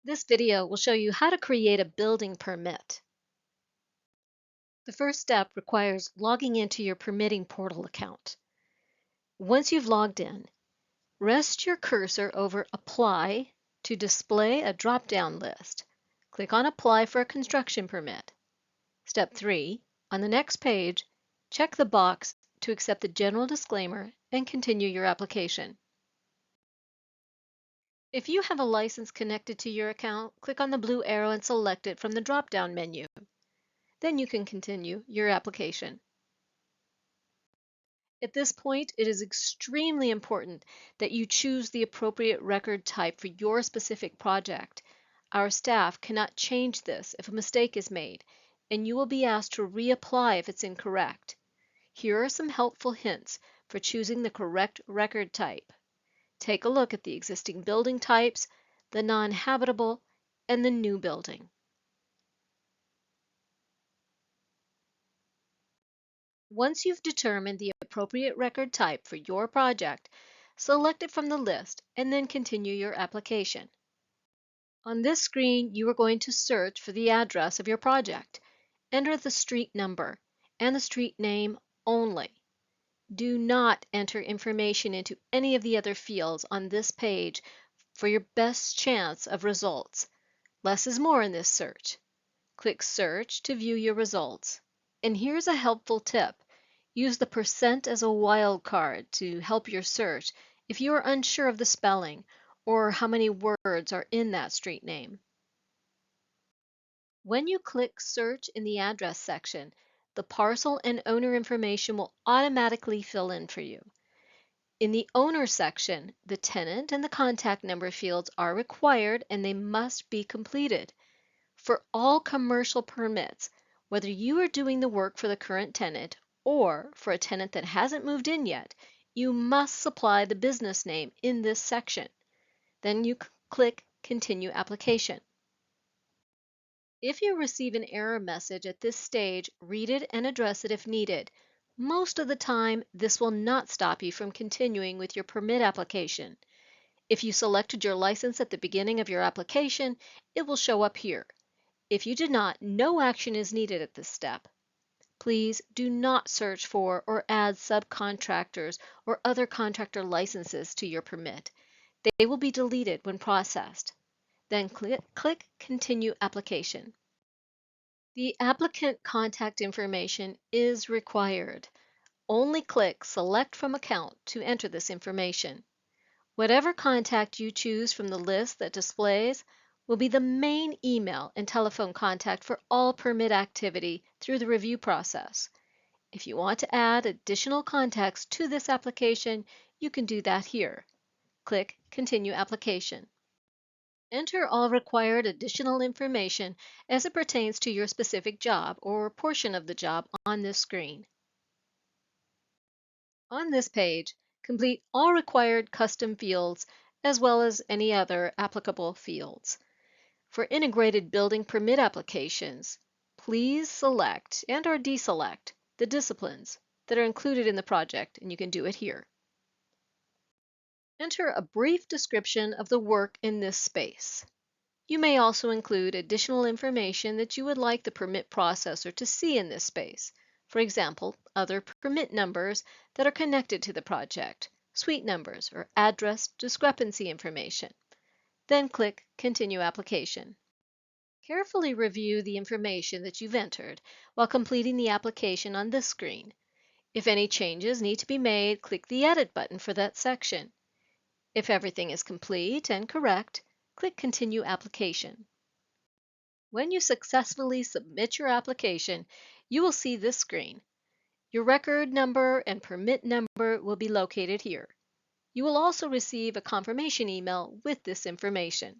This video will show you how to create a building permit. The first step requires logging into your permitting portal account. Once you've logged in, rest your cursor over Apply to display a drop-down list. Click on Apply for a construction permit. Step 3, on the next page, check the box to accept the general disclaimer and continue your application. If you have a license connected to your account, click on the blue arrow and select it from the drop-down menu. Then you can continue your application. At this point, it is extremely important that you choose the appropriate record type for your specific project. Our staff cannot change this if a mistake is made, and you will be asked to reapply if it's incorrect. Here are some helpful hints for choosing the correct record type. Take a look at the existing building types, the non-habitable, and the new building. Once you've determined the appropriate record type for your project, select it from the list and then continue your application. On this screen, you are going to search for the address of your project. Enter the street number and the street name only. Do not enter information into any of the other fields on this page for your best chance of results. Less is more in this search. Click Search to view your results. And here's a helpful tip. Use the % as a wildcard to help your search if you are unsure of the spelling or how many words are in that street name. When you click Search in the address section, the parcel and owner information will automatically fill in for you. In the owner section, the tenant and the contact number fields are required and they must be completed. For all commercial permits, whether you are doing the work for the current tenant or for a tenant that hasn't moved in yet, you must supply the business name in this section. Then you click Continue Application. If you receive an error message at this stage, read it and address it if needed. Most of the time, this will not stop you from continuing with your permit application. If you selected your license at the beginning of your application, it will show up here. If you did not, no action is needed at this step. Please do not search for or add subcontractors or other contractor licenses to your permit. They will be deleted when processed. Then click Continue Application. The applicant contact information is required. Only click Select from Account to enter this information. Whatever contact you choose from the list that displays will be the main email and telephone contact for all permit activity through the review process. If you want to add additional contacts to this application, you can do that here. Click Continue Application. Enter all required additional information as it pertains to your specific job or portion of the job on this screen. On this page, complete all required custom fields as well as any other applicable fields. For integrated building permit applications, please select and/or deselect the disciplines that are included in the project, and you can do it here. Enter a brief description of the work in this space. You may also include additional information that you would like the permit processor to see in this space. For example, other permit numbers that are connected to the project, suite numbers, or address discrepancy information. Then click Continue Application. Carefully review the information that you've entered while completing the application on this screen. If any changes need to be made, click the Edit button for that section. If everything is complete and correct, click Continue Application. When you successfully submit your application, you will see this screen. Your record number and permit number will be located here. You will also receive a confirmation email with this information.